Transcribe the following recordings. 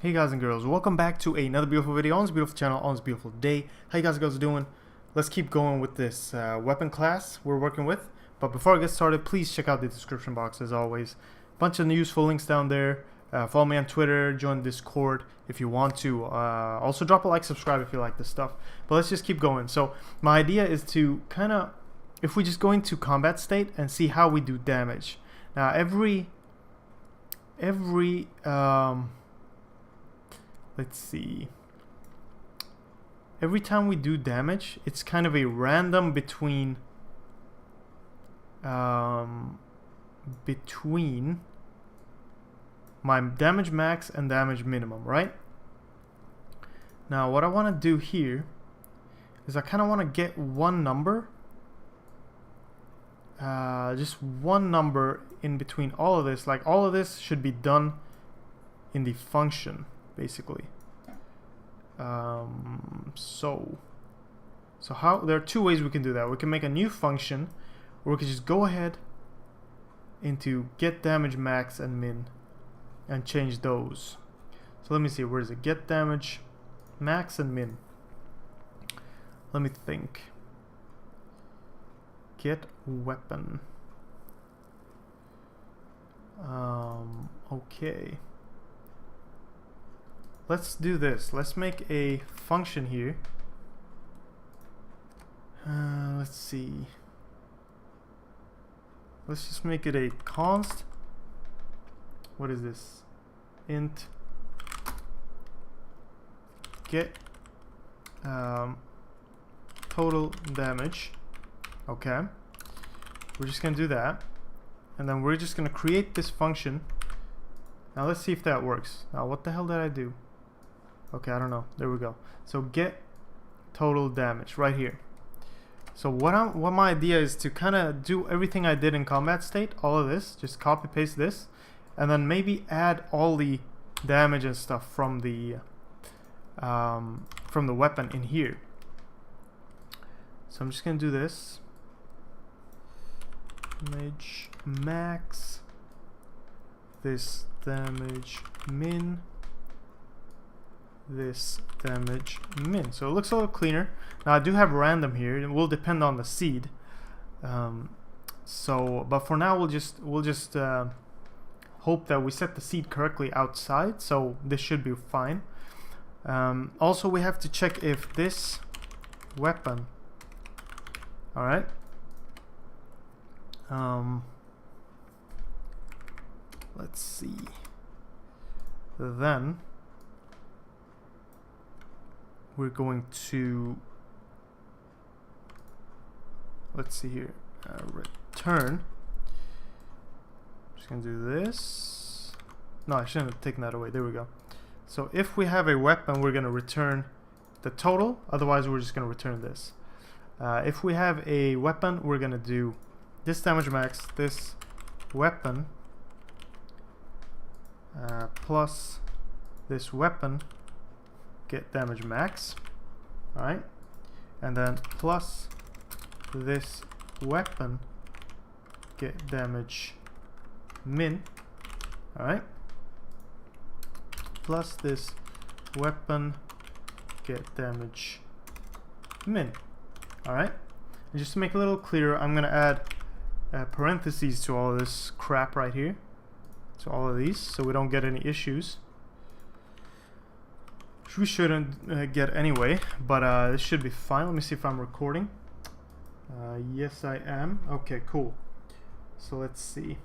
Hey guys and girls, welcome back to another beautiful video on this beautiful channel on this beautiful day. How you guys and girls doing? Let's keep going with this weapon class we're working with. But before I get started, please check out the description box as always. Bunch of useful links down there. Follow me on Twitter, join Discord if you want to. Also drop a like, subscribe if you like this stuff. But let's just keep going. So my idea is to kind of, if we just go into combat state and see how we do damage. Now let's see. Every time we do damage, it's kind of a random between my damage max and damage minimum, right? Now what I want to do here is I kind of want to get one number, just one number in between all of this. Like all of this should be done in the function, basically. So how, there are two ways we can do that. We can make a new function, or we can just go ahead into get damage max and min and change those. So let me see, where is it? Get damage max and min. Let me think. Get weapon. Okay. Let's do this. Let's make a function here. Let's see. Let's just make it a const. What is this? Int get total damage. Okay. We're just gonna do that. And then we're just gonna create this function. Now let's see if that works. Now what the hell did I do? Okay, I don't know. There we go. So get total damage right here. So what my idea is to kind of do everything I did in combat state, all of this, just copy paste this, and then maybe add all the damage and stuff from the weapon in here. So I'm just gonna do this. Damage max. This damage min. This damage min. So it looks a little cleaner. Now I do have random here. It will depend on the seed. But for now we'll just hope that we set the seed correctly outside. So this should be fine. Also we have to check if this weapon. All right. Let's see. Then we're going to, let's see here, return. Just gonna do this. No, I shouldn't have taken that away. There we go. So if we have a weapon, we're gonna return the total. Otherwise, we're just gonna return this. If we have a weapon, we're gonna do this damage max, this weapon, plus this weapon get damage max, alright, and then plus this weapon get damage min, alright, plus this weapon get damage min, alright. And just to make it a little clearer, I'm gonna add parentheses to all of this crap right here, to all of these, so we don't get any issues. We shouldn't get anyway, but this should be fine. Let me see if I'm recording. Yes, I am. Okay, cool. So let's see.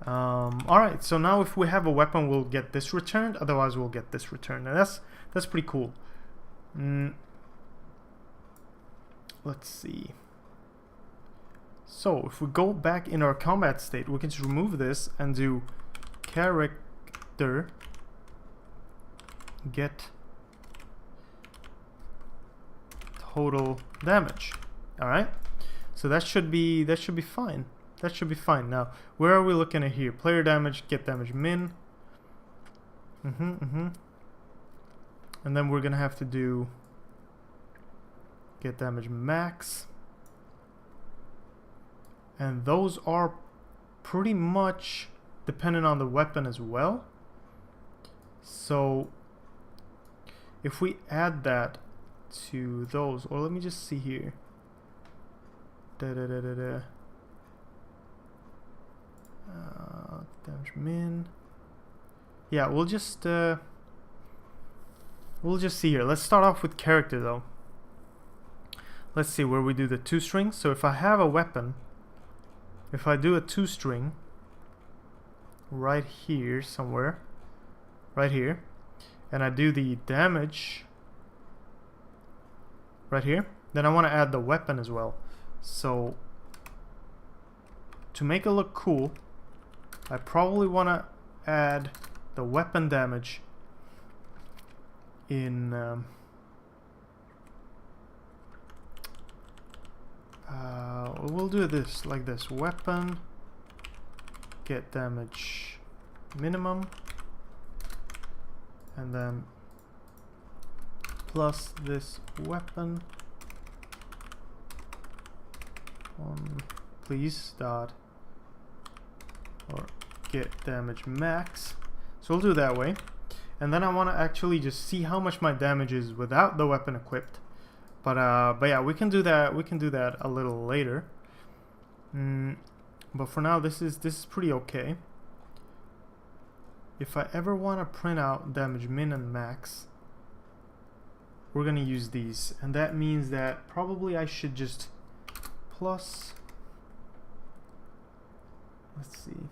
Alright, so now if we have a weapon, we'll get this returned. Otherwise, we'll get this returned. And that's pretty cool. Let's see. So if we go back in our combat state, we can just remove this and do character get total damage. All right, so that should be fine. That should be fine. Now where are we looking at here? Player damage, get damage min. And then we're gonna have to do get damage max, and those are pretty much dependent on the weapon as well. So if we add that to those, or let me just see here. Damage min. Yeah, we'll just see here. Let's start off with character though. Let's see where we do the toString. So if I have a weapon, if I do a toString right here somewhere, right here, and I do the damage right here, then I want to add the weapon as well. So to make it look cool, I probably want to add the weapon damage in we'll do this like this: weapon get damage minimum, and then plus this weapon on please dot or get damage max. So we'll do it that way, and then I want to actually just see how much my damage is without the weapon equipped. But yeah, we can do that. We can do that a little later. But for now, this is pretty okay. If I ever want to print out damage min and max, we're gonna use these, and that means that probably I should just plus. Let's see.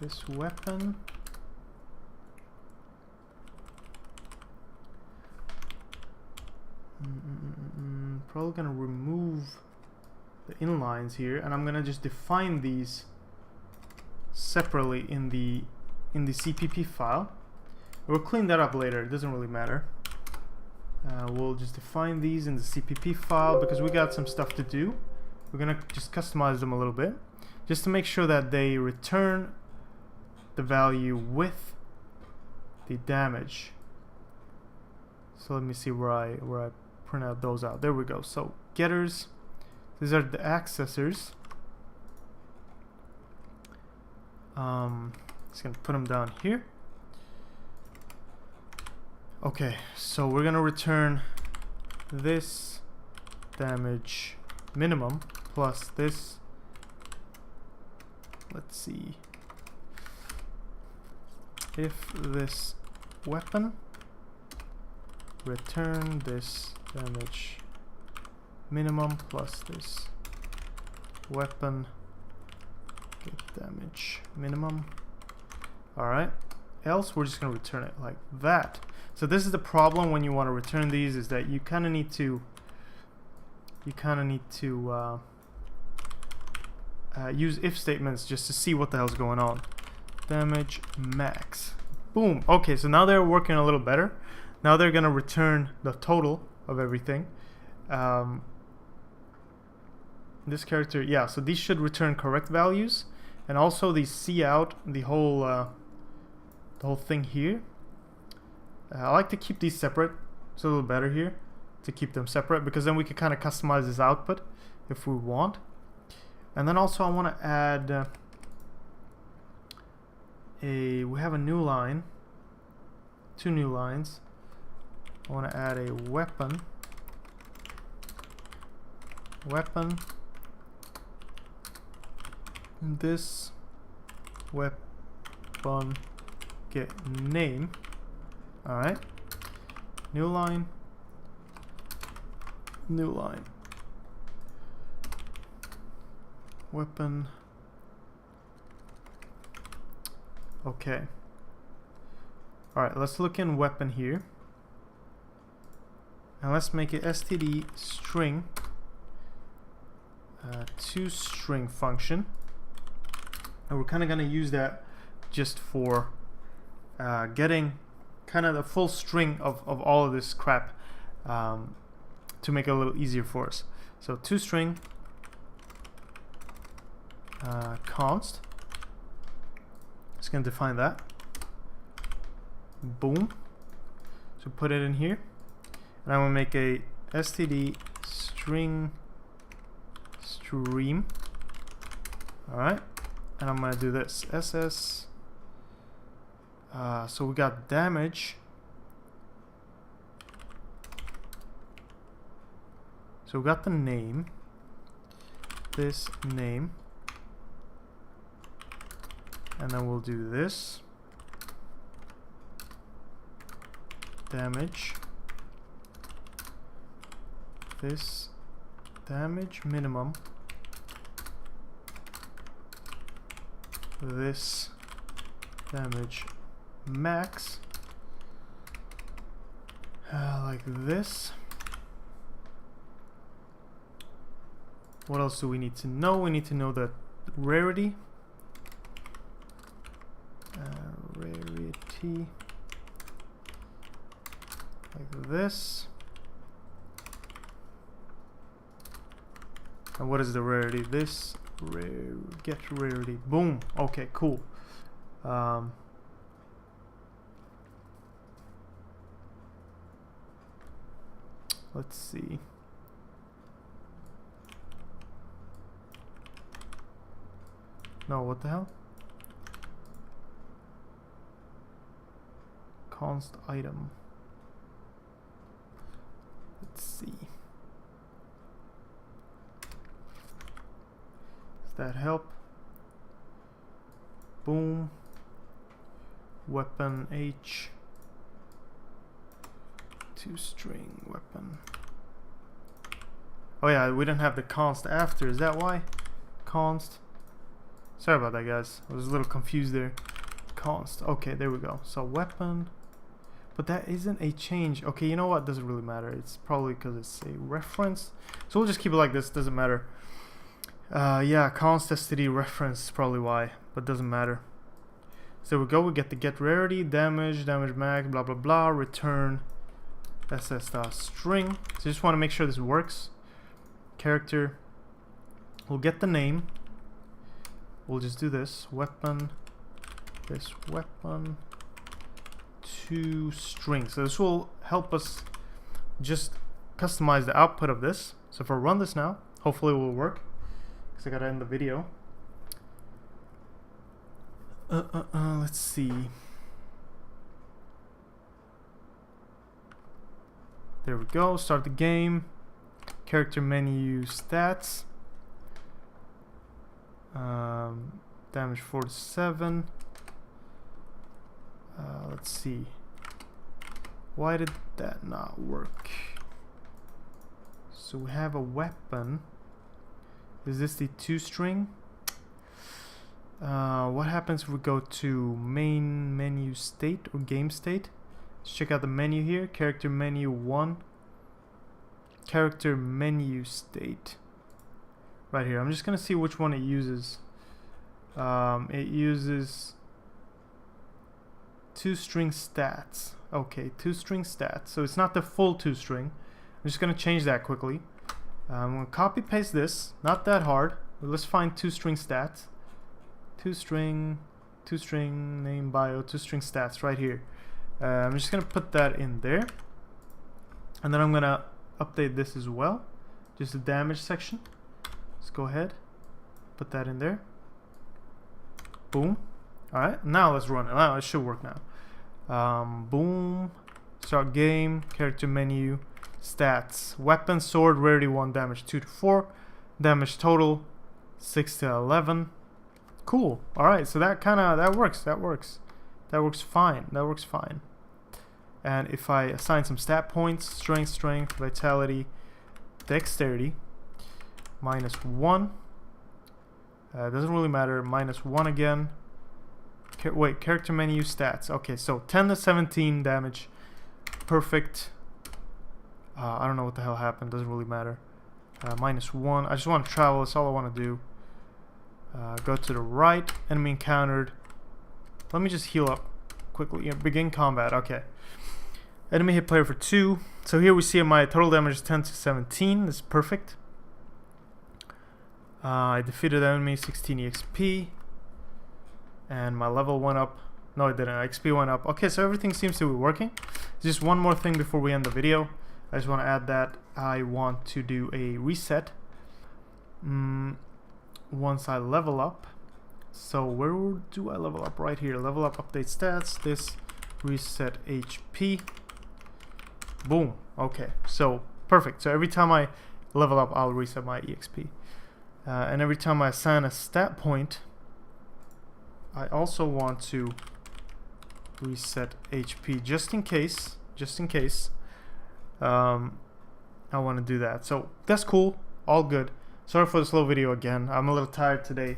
This weapon probably gonna remove the inlines here, and I'm gonna just define these separately in the CPP file. We'll clean that up later, it doesn't really matter. We'll just define these in the CPP file because we got some stuff to do. We're gonna just customize them a little bit just to make sure that they return the value with the damage. So let me see where I print out those out. There we go. So getters, these are the accessors. Just gonna put them down here. Okay, so we're gonna return this damage minimum plus this. Let's see. If this weapon return this damage minimum plus this weapon get damage minimum. Alright, else we're just gonna return it like that. So this is the problem when you want to return these, is that you kind of need to use if statements just to see what the hell's going on. Damage max. Boom. Okay, so now they're working a little better. Now they're gonna return the total of everything. This character, yeah, so these should return correct values, and also these see out the whole thing here. I like to keep these separate. It's a little better here to keep them separate, because then we can kind of customize this output if we want. And then also I want to add we have a new line, 2 new lines. I want to add a weapon this weapon get name. Alright, new line, weapon. Okay. Alright, let's look in weapon here. And let's make it std string toString function. And we're kind of going to use that just for getting kind of the full string of all of this crap, to make it a little easier for us. So toString const. Just gonna define that. Boom. So put it in here, and I'm gonna make a std string stream Alright, and I'm gonna do this SS. So we got damage. So we got the name, this name, and then we'll do this damage, this damage minimum, this damage max, like this. What else do we need to know? We need to know the rarity. Rarity. Like this. And what is the rarity? This. Get rarity. Boom. Okay, cool. Let's see. No, what the hell? Const item. Let's see. Does that help? Boom. Weapon H. String weapon. Oh yeah, we didn't have the const after. Is that why? Const. Sorry about that, guys. I was a little confused there. Const. Okay, there we go. So weapon. But that isn't a change. Okay, you know what? Doesn't really matter. It's probably because it's a reference. So we'll just keep it like this. Doesn't matter. Yeah, const std reference is probably why. But doesn't matter. So we go. We get the get rarity, damage, damage max, blah blah blah. Return ss.string. So just want to make sure this works. Character. We'll get the name. We'll just do this weapon, this weapon to string. So this will help us just customize the output of this. So if I run this now, hopefully it will work, because I gotta end the video. Let's see. There we go. Start the game. Character menu stats. Damage 47. Let's see. Why did that not work? So we have a weapon. Is this the toString? What happens if we go to main menu state or game state? Let's check out the menu here. Character menu 1. Character menu state. Right here. I'm just gonna see which one it uses. It uses toString stats. Okay, toString stats. So it's not the full toString. I'm just gonna change that quickly. I'm gonna copy paste this. Not that hard. But let's find toString stats. toString name bio toString stats right here. I'm just gonna put that in there, and then I'm gonna update this as well. Just the damage section. Let's go ahead, put that in there. Boom. Alright, now let's run it. Now it should work now. Boom. Start game. Character menu. Stats. Weapon, sword, rarity 1, damage 2 to 4. Damage total 6 to 11. Cool. Alright, so that works. That works fine. That works fine. And if I assign some stat points, strength, vitality, dexterity, -1. Doesn't really matter. -1 again. Wait, character menu stats. Okay, so 10 to 17 damage. Perfect. I don't know what the hell happened. Doesn't really matter. -1. I just want to travel. That's all I want to do. Go to the right. Enemy encountered. Let me just heal up quickly. Begin combat. Okay. Enemy hit player for 2. So here we see my total damage is 10 to 17. This is perfect. I defeated the enemy, 16 EXP. And my level went up. No, it didn't. XP went up. Okay, so everything seems to be working. Just one more thing before we end the video. I just want to add that I want to do a reset. once I level up. So where do I level up? Right here. Level up, update stats. This reset HP. Boom. Okay. So perfect. So every time I level up, I'll reset my EXP. And every time I assign a stat point, I also want to reset HP just in case. I want to do that. So that's cool. All good. Sorry for the slow video again. I'm a little tired today.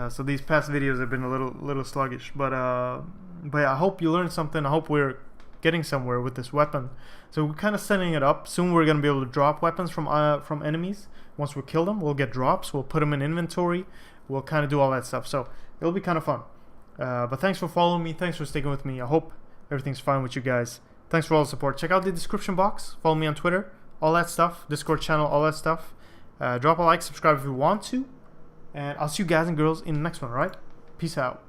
So these past videos have been a little sluggish, but yeah, I hope you learned something. I hope we're getting somewhere with this weapon. So we're kind of setting it up. Soon we're gonna be able to drop weapons from enemies. Once we kill them, we'll get drops. We'll put them in inventory. We'll kind of do all that stuff. So it'll be kind of fun. But thanks for following me. Thanks for sticking with me. I hope everything's fine with you guys. Thanks for all the support. Check out the description box. Follow me on Twitter. All that stuff. Discord channel. All that stuff. Drop a like, subscribe if you want to. And I'll see you guys and girls in the next one, alright? Peace out.